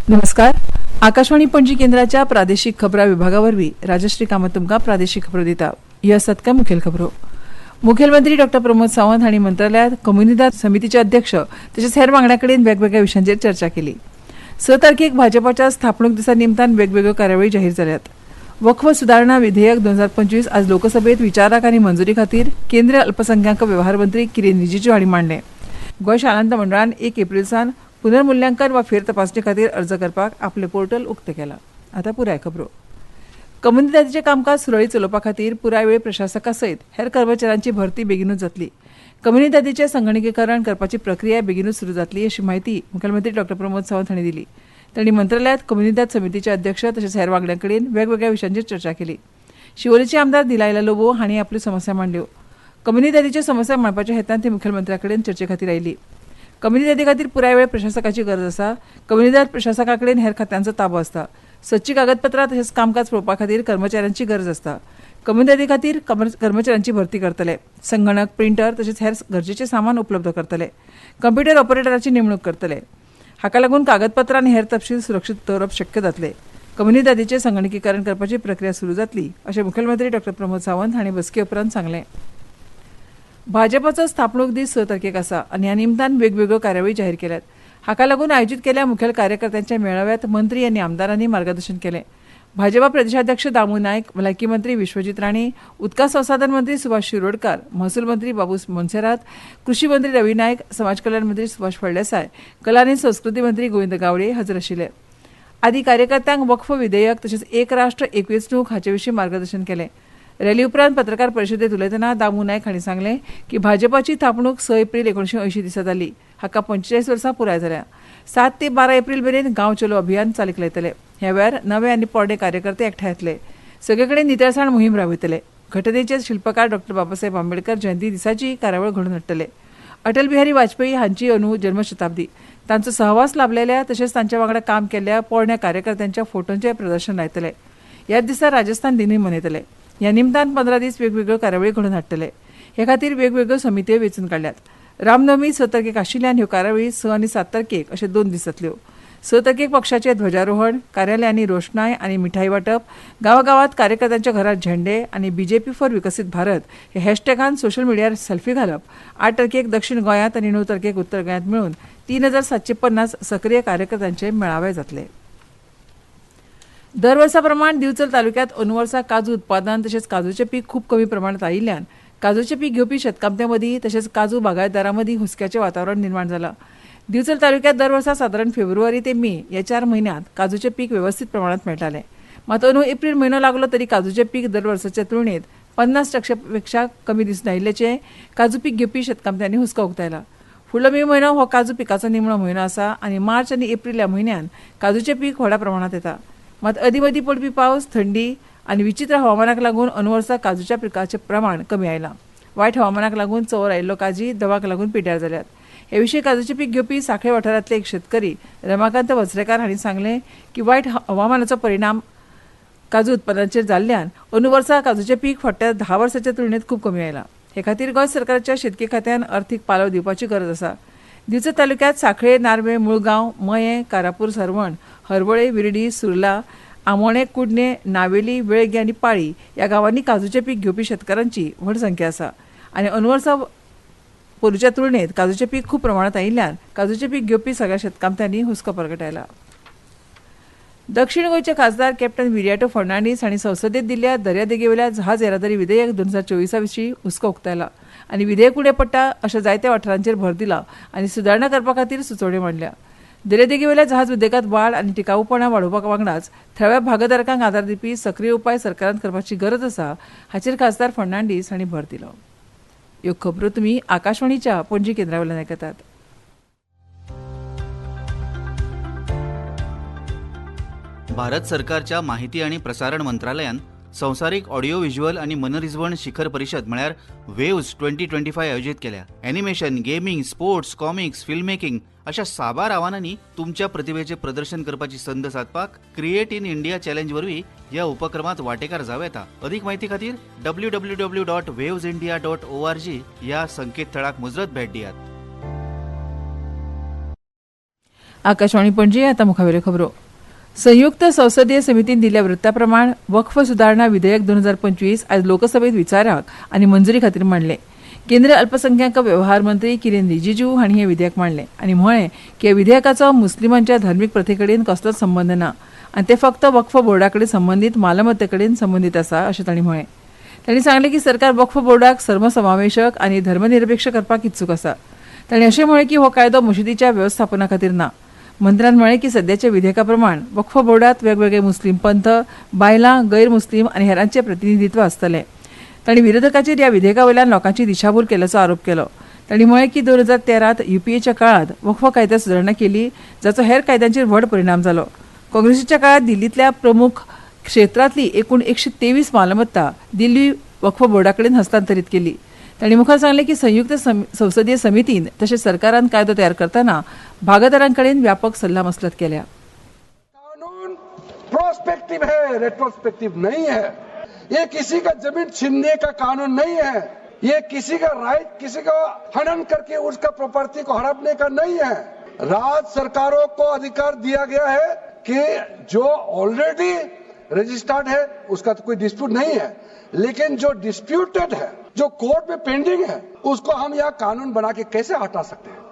नमस्कार. आकाशवाणी पणजी केंद्राच्या प्रादेशिक खबरां विभागावरवीं राजश्री कामत तुमकां प्रादेशिक खबरो दिता. ह्यो आसात कांय मुखेल खबरो. मुखेलमंत्री डॉ प्रमोद सावंत हांणी मंत्रालयात कम्युनिदाद समितीचे अध्यक्ष तशेंच हेर वांगड्यां कडेन वेगवेगळ्या विशयांचेर चर्चा केली. 6 तारखेक भाजपाच्या स्थापणूक दिसा निमतान वेगवेगळ्यो कार्यावळी जाहीर जाल्यात. वक्फ सुदारणा विधेयक 2025 आज लोकसभेत विचाराक आनी मंजुरी खातीर केंद्रीय अल्पसंख्याक वेव्हार मंत्री किरेन रिजिजू हांणी मांडलें. गोंय शालांत मंडळान 1 एप्रिल सावन पुनर्मुल्यांकन वा फेर तपासणी खातीर अर्ज करपाक आपलें पोर्टल उक्तें केलां. आतां पुराय खबरो. कम्युनिदादीचें कामकाज सुरळीत चलोवपा खातीर पुराय वेळ प्रशासका सयत हेर कर्मचाऱ्यांची भरती बेगीनूच जातली. कम्युनिदादीचें संगणकीकरण करपाची प्रक्रिया बेगीनूच सुरू जातली अशी माहिती मुखेलमंत्री डॉ प्रमोद सावंत हांणी दिली. तांणी मंत्रालयात कम्युनिदाद समितीचे अध्यक्ष तशेंच हेर वांगड्यां कडेन वेगवेगळ्या विशयांचेर चर्चा केली. शिवोलेचे आमदार दिलायला लोबो हांणी आपल्यो समस्या मांडल्यो. कम्युनिदादीच्यो समस्या मांडपाच्या हेतान ती मुखेलमंत्र्या कडेन चर्चे खातीर आयली. कम्युनिदादी खातीर पुराय वेळ प्रशासकाची गरज आसा. कम्युनिदाद प्रशासका कडेन हेर खात्यांचो ताबो आसता. सदची कागदपत्रां तशेंच कामकाज पळोवपा खातीर कर्मचाऱ्यांची गरज आसता. कम्युनिदादी खातीर कर्मचाऱ्यांची भरती करतले. संगणक, प्रिंटर तशेंच हेर गरजेचें सामान उपलब्ध करतले. कंप्युटर ऑपरेटराची नेमणूक करतले. हाका लागून कागदपत्रां आनी हेर तपशील सुरक्षीत दवरप शक्य जातलें. कम्युनिदादीचें संगणकीकरण करपाची प्रक्रिया सुरू जातली अशें मुखेलमंत्री डॉ प्रमोद सावंत हांणी बसके उपरांत सांगलें. भाजपाचो स्थापणूक दीस 6 तारखेक आसा आनी ह्या निमतान वेगवेगळ्यो कार्यावळी जाहीर केल्यात. हाका लागून आयोजीत केल्ल्या मुखेल कार्यकर्त्यांच्या मेळाव्यात मंत्री आनी आमदारांनी मार्गदर्शन केलें. भाजपा प्रदेशाध्यक्ष दामू नायक, भलायकी मंत्री विश्वजीत राणे, उदका संसाधन मंत्री सुभाष शिरोडकार, महसूल मंत्री बाबू मोन्सेरात, कृषी मंत्री रवी नायक, समाज कल्याण मंत्री सुभाष फळदेसाय, कला आनी संस्कृती मंत्री गोविंद गावडे हाजीर आशिल्ले. आदी कार्यकर्त्यांक वक्फ विधेयक तशेंच एक राष्ट्र एक वेंचणूक हाचे विशीं मार्गदर्शन केलें. रॅली उपरांत पत्रकार परिशदेंत उलयतना दामू नायक हांणी सांगलें की भाजपाची थापणूक 6 एप्रील 1980 दिसा जाली. हाका 45 वर्सां पुराय जाल्या. 7 ते 12 एप्रील मेरेन गांव चलो अभियान चालीक लायतले. ह्या वेळार नवे आनी पोरणे कार्यकर्ते एकठांय येतले. सगळे कडेन नितळसाण मोहीम राबयतले. घटनेचे शिल्पकार डॉ बाबासाहेब आंबेडकर जयंती दिसाची कार्यावळ घडोवन हाडटले. अटल बिहारी वाजपेयी हांची जन्मशताब्दी, तांचो सहवास लाभलेल्या तशेंच तांच्या वांगडा काम केल्ल्या पोरण्या कार्यकर्त्यांच्या फोटोंचें प्रदर्शन लायतले. ह्याच दिसा राजस्थान दिनूय मनयतले. ह्या निमतान 15 दीस वेगवेगळ्यो कार्यावळी घडोवन हाडटले. हे खातीर वेगवेगळ्यो समित्यो वेंचून काडल्यात. रामनवमी 6 तारखेक आशिल्ल्यान ह्यो कार्यावळी 6 आनी 7 तारखेक अशे 2 दीस जातल्यो. 6 तारखेक पक्षाचें ध्वजारोहण, कार्यालयांनी रोषणाय आनी मिठाई वांटप, गांवागांवांत कार्यकर्त्यांच्या घरांत झेंडे आनी बीजेपी फॉर विकसीत भारत हे हॅशटॅगान सोशल मिडियार सेल्फी घालप. 8 तारखेक दक्षिण गोंयांत आनी 9 तारखेक उत्तर गोंयांत मेळून 3750 सक्रीय कार्यकर्त्यांचे मेळावे जातले. दर वर्सा प्रमाण दिवचल तालुक्यांत अंदू वर्सा काजू उत्पादन तशेंच काजूचें पीक खूब कमी प्रमाणांत आयिल्ल्यान काजूचें पीक घेवपी शेतकामत्यां मदीं तशेंच काजू बागायतदारां मदीं हुस्क्याचें वातावरण निर्माण जालां. दिवचल तालुक्यांत दर वर्सा सादारण फेब्रुवारी ते मे ह्या 4 म्हयन्यांत काजूचें पीक वेवस्थीत प्रमाणांत मेळटालें. मात अंदू एप्रील म्हयनो लागलो तरी काजूचें पीक दर वर्साचे तुळनेत 50% पेक्षा कमी दिसून आयिल्ल्याचें काजू पीक घेवपी शेतकामत्यांनी हुस्को उक्तायला. फुडलो मे म्हयनो हो काजू पिकाचो निमणो म्हयनो आसा आनी मार्च आनी एप्रील ह्या म्हयन्यांत काजूचें पीक व्हडा प्रमाणांत येता. मात अदीं पडपी पावस, थंडी आनी विचित्र हवामानाक लागून अंदू वर्सा काजूच्या पिकाचें प्रमाण कमी आयलां. वायट हवामानाक लागून चंवर आयिल्लो काजी दवाक लागून पिड्ड्यार जाल्यात. हे विशीं काजूचें पीक घेवपी सांखळे वाठारांतले एक शेतकरी रमाकांत वज्रेकार हांणी सांगलें की वायट हवामानाचो परिणाम काजू उत्पादनाचेर जाल्ल्यान अंदू वर्सा काजूचें पीक फाटल्या 10 वर्सांच्या तुळनेत खूब कमी आयलां. हे खातीर गोंय सरकाराच्या शेतकी खात्यान अर्थीक पालव दिवपाची गरज आसा. दिवचल तालुक्यांत सांखळे, नार्वे, मुळगांव, मये, कारापूर, सरवण, हरवळे, विर्डी, सुर्ला, आमोणे, कुडणे, नावेली, वेळगी आनी पाळी ह्या गांवांनी काजूचें पीक घेवपी शेतकारांची व्हड संख्या आसा आनी अंदू वर्सा पोरूच्या तुळनेत काजूचें पीक खूब प्रमाणांत आयिल्ल्यान काजूचें पीक घेवपी सगळ्या शेतकामत्यांनी हुस्को प्रगटायला. दक्षिण गोंयचे खासदार कॅप्टन विरियाटो फर्नांडीस हांणी संसदेत दिल्ल्या दर्यादेगेवेल्या जहाज येरादारी विधेयक 2024 विशीं हुस्को उक्तायला आनी विधेयक उणें पडटा अशा जायत्या वाठारांचेर भर दिला आनी सुदारणा करपा खातीर सुचोवण्यो मांडल्या. दर्यादेगेवेल्या जहाज उद्देगांत वाड आनी टिकाऊपणां वाडोवपा वांगडाच थळाव्या भागधारकांक आदार दिवपी सक्रीय उपाय सरकारान करपाची गरज आसा हाचेर खासदार फर्नांडीस हांणी भर दिलो. ह्यो खबरो तुमी आकाशवाणीच्या पणजी केंद्रावेल्यान आयकतात. भारत सरकारच्या माहिती आणि प्रसारण मंत्रालयान संवसारीक ऑडिओ व्हिज्युअल आणि मनरिजवण शिखर परिषद म्हळ्यार वेव्स 2025 आयोजित केल्या. Animation, gaming, sports, comics, film making अशा साबार आव्हानांनी तुमच्या प्रतिभेचे प्रदर्शन करपाची संद साधपाक क्रिएट इन इंडिया चॅलेंज वरवीं ह्या उपक्रमात वांटेकार जावं येता. अधिक माहिती खातीर www.wavesindia.org ह्या संकेतथळाक मुजरत भेट दियात. आकाशवाणी पणजी आता मुखावेल्यो खबरो. संयुक्त संसदीय समितीन दिल्ल्या वृत्ताप्रमाण वक्फ सुधारणा विधेयक 2025 आज लोकसभेत विचाराक आनी मंजुरी खातीर मांडले. केंद्रीय अल्पसंख्याक वेव्हार मंत्री किरेन रिजिजू हांणी हे विधेयक मांडले आनी म्हळें की ह्या विधेयकाचो मुस्लिमांच्या धर्मीक प्रथेकडेन कसलोच संबंद ना आनी ते फक्त वक्फ बोर्डाकडेन संबंदीत मालमत्तेकडेन संबंदीत आसा अशें तांणी म्हळें. तांणी सांगलें की सरकार वक्फ बोर्डाक सर्वसमावेशक आनी धर्मनिरपेक्ष करपाक इत्सूक आसा. तांणी अशें म्हळें की हो कायदो मशिदीच्या वेवस्थापना खातीर ना. मंत्र्यान म्हळें की सद्याच्या विधेयका प्रमाण वक्फ बोर्डात वेगवेगळे मुस्लीम पंथ, बायलां, गैर मुस्लीम आनी हेरांचे प्रतिनिधित्व आसतलें. तांणी विरोधकाचेर ह्या विधेयका वयल्यान लोकांची दिशाभूल केल्याचो आरोप केलो. तांणी म्हळें की 2013त युपीएच्या काळात वक्फ कायद्यात सुदारणा केली, जाचो हेर कायद्यांचेर व्हड परिणाम जालो. काँग्रेसीच्या काळात दिल्लींतल्या प्रमुख क्षेत्रांतली एकूण 123 मालमत्ता दिल्ली वक्फ बोर्डाकडेन हस्तांतरीत केली. तांणी मुखार सांगलें की संयुक्त संसदीय समितीन तशेंच सरकारान कायदो तयार करतना भागीदारांकडेन व्यापक सल्लामसलत केल्या. कानून प्रोस्पेक्टिव है, रेट्रोस्पेक्टिव नहीं है. ये किसी का जमीन छीनने का कानून नहीं है. ये किसी का राइट, किसी का हनन करके उसका प्रॉपर्टी को हड़पने का नहीं है. राज्य सरकारों को अधिकार दिया गया है कि जो ऑलरेडी रजिस्टर्ड है उसका तो कोई डिस्प्यूट नहीं है, लेकिन जो डिस्प्यूटेड है, जो कोर्ट में पेंडिंग है, उसको हम यह कानून बना के कैसे हटा सकते हैं.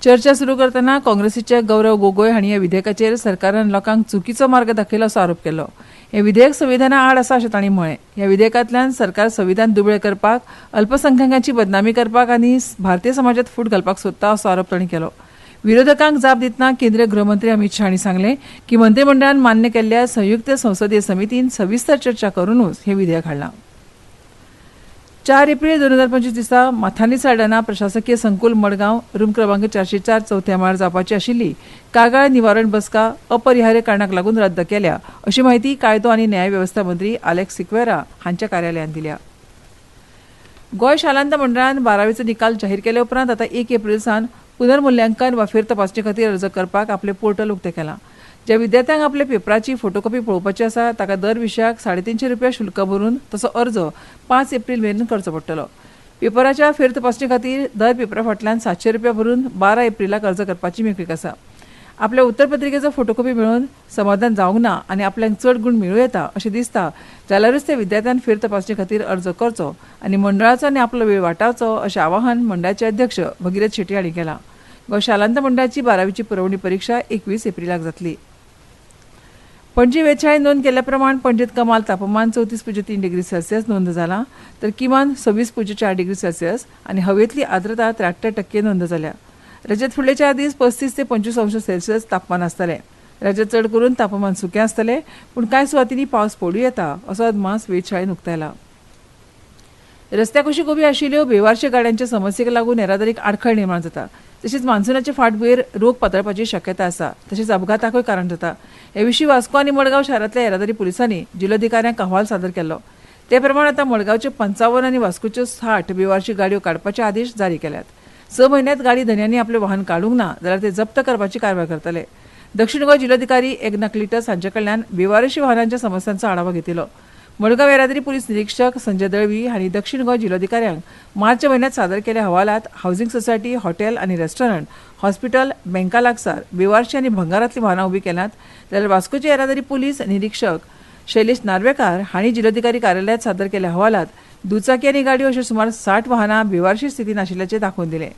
चर्चा सुरू करतना काँग्रेसीचे गौरव गोगोय हांणी ह्या विधेयकाचेर सरकारान लोकांक चुकीचो मार्ग दाखयलो असो आरोप केलो. हे विधेयक संविधाना आड आसा अशें तांणी म्हळें. ह्या विधेयकांतल्यान सरकार संविधान दुबळें करपाक, अल्पसंख्याकांची बदनामी करपाक आनी भारतीय समाजात फूट घालपाक सोदता असो आरोप तांणी केलो. विरोधकांक जाप दितना केंद्रीय गृहमंत्री अमित शाह हांणी सांगलें की मंत्रिमंडळान मान्य केल्ल्या संयुक्त संसदीय समितीन सविस्तर चर्चा करूनच हे विधेयक हाडलां. 4 एप्रिल 2025 दिसा माथानी साल्ढाणा प्रशासकीय संकुल मडगांव रूम क्रमांक 404 चौथ्या माळ्यार जावपाची आशिल्ली कागाळ निवारण बसका अपरिहार्य कारणाक लागून रद्द केल्या अशी माहिती कायदो आनी न्याय वेवस्था मंत्री आलेक्स सिक्वेरा हांच्या कार्यालयान दिल्या. गोंय शालांत मंडळान 12वेचो निकाल जाहीर केले उपरांत आतां 1 एप्रिल सावन पुनर्मुल्यांकन वा फेर तपासणी खातीर अर्ज करपाक आपले पोर्टल उक्तें केलां. ज्या विद्यार्थ्यांक आपल्या पेपराची फोटोकॉपी पळोवपाची आसा ताका दर विशयाक ₹350 शुल्क भरून तसो अर्ज 5 एप्रिल मेरेन करचो पडटलो. पेपराच्या फेर तपासणी खातीर दर पेपरा फाटल्यान ₹700 भरून 12 एप्रिलाक अर्ज करपाची मेकळीक आसा. आपल्या उत्तरपत्रिकेचो फोटोकॉपी मेळोवन समाधान जावंक ना आनी आपल्याक चड गुण मेळूं येता अशें दिसता जाल्यारूच त्या विद्यार्थ्यान फेर तपासणी खातीर अर्ज करचो आनी मंडळाचो आनी आपलो वेळ वाटावचो अशें आवाहन मंडळाचे अध्यक्ष भगिरथ शेट्टी हांणी केलां. गोंय शालांत मंडळाची 12वीची पुरवणी परीक्षा 21 एप्रिलाक जातली. पणजी वेधशाळेन नोंद केल्ल्या प्रमाण पणजेंत कमाल तापमान 34.3 डिग्री सेल्सियस नोंद जालां तर किमान 26.4 डिग्री सेल्सियस आनी हवेंतली आर्द्रता 73% नोंद जाल्या. राज्यांत फुडले 4 दीस 35 ते 25 अंश सेल्सियस तापमान आसतलें. राज्यांत चड करून तापमान सुकें आसतलें पूण कांय सुवातींनी पावस पडूं येता असो अदमास वेधशाळेन उक्तायला. रस्त्याक अशी उब्यो आशिल्ल्यो बेवारशी गाड्यांच्या समस्येक लागून येरादारीक आडखळ निर्माण जाता. तशेंच मान्सूनाचे फाटभुंयेर रोग पातळपाची शक्यता आसा. तशेंच अपघाताकूय कारण जाता. हे विशीं वास्को आनी मडगांव शारांतल्या येरादारी पुलिसांनी जिल्लोधिकाऱ्यांक अहवाल सादर केलो. ते प्रमाण आतां मडगांवच्यो 55 आनी वास्कोच्यो 60 बेवारशी गाडयो काडपाचे आदेश जारी केल्यात. 6 म्हयन्यांत गाडी धन्यांनी आपलें वाहन काडूंक ना जाल्यार ते जप्त करपाची कारवाय करतले. दक्षिण गोंय जिल्लोधिकारी एकनाथ लिटस हांचे कडल्यान बेवारशी वाहनांच्या समस्यांचो आढावा घेतिलो. मडगांव येरादारी पुलीस निरीक्षक संजय दळवी हांणी दक्षिण गोंय जिल्लोधिकाऱ्यांक मार्च म्हयन्यांत सादर केल्ल्या अहवालांत हावजींग सोसायटी, हॉटेल आनी रेस्टॉरंट, हॉस्पिटल, बँका लागसार बेवारशी आनी भंगारांतलीं वाहनां उबीं केल्यात जाल्यार वास्कोचे येरादारी पुलीस निरीक्षक शैलेश नार्वेकार हांणी जिल्लोधिकारी कार्यालयांत सादर केल्ल्या अहवालांत दुचाकी आनी गाडयो अशें सुमार 60 वाहनां बेवारशी स्थितीन आशिल्ल्याचें दाखोवन दिलें.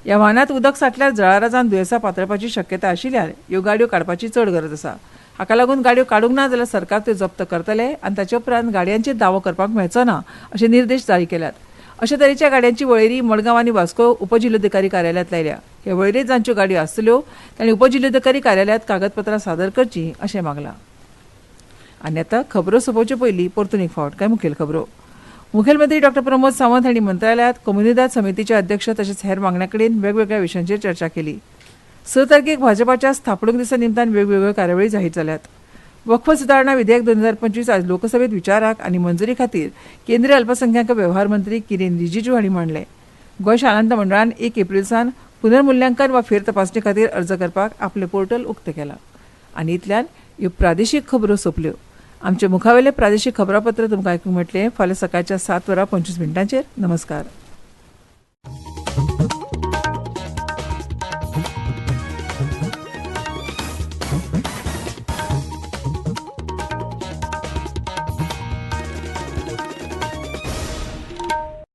ह्या वाहनांत उदक साठल्यार जळारां जावन दुयेंसां पातळपाची शक्यता आशिल्ल्यान ह्यो गाडयो काडपाची चड गरज आसा. हाका लागून गाडयो काडूंक ना जाल्यार सरकार त्यो जप्त करतले आनी ताचे उपरांत गाडयांचेर दावो करपाक मेळचो ना अशे निर्देश जारी केल्यात. अशा तरेच्या गाडयांची वळेरी मडगांव आनी वास्को उपजिल्लोधिकारी कार्यालयांत लायल्या. ह्या वळेरेंत जांच्यो गाडयो आसतल्यो तांणी उपजिल्लोधिकारी कार्यालयांत कागदपत्रां सादर करची अशें मागलां. आनी आतां खबरो सोंपोवचे पयलीं परतून एक फावट कांय मुखेल खबरो. मुखेलमंत्री डॉ प्रमोद सावंत हांणी मंत्रालयांत कम्युनिदाद समितीचे अध्यक्ष तशेंच हेर वांगड्यां कडेन वेगवेगळ्या विशयांचेर चर्चा केली. 6 तारखेक भाजपाच्या स्थापणूक दिसा निमतान वेगवेगळ्यो कार्यावळी जाहीर जाल्यात. वक्फ सुधारणा विधेयक 2025 आज लोकसभेत विचाराक आनी मंजुरी खातीर केंद्रीय अल्पसंख्याक वेव्हार मंत्री किरेन रिजिजू हांणी मांडले. गोंय शालांत मंडळान 1 एप्रिल सावन पुनर्मुल्यांकन वा फेर तपासणी खातीर अर्ज करपाक आपलें पोर्टल उक्तें केलां. आनी इतल्यान ह्यो प्रादेशीक खबरो सोंपल्यो. आमचे मुखावेले प्रादेशीक खबरापत्र तुमकां आयकूंक मेळटलें फाल्यां सकाळच्या 7:25 नमस्कार.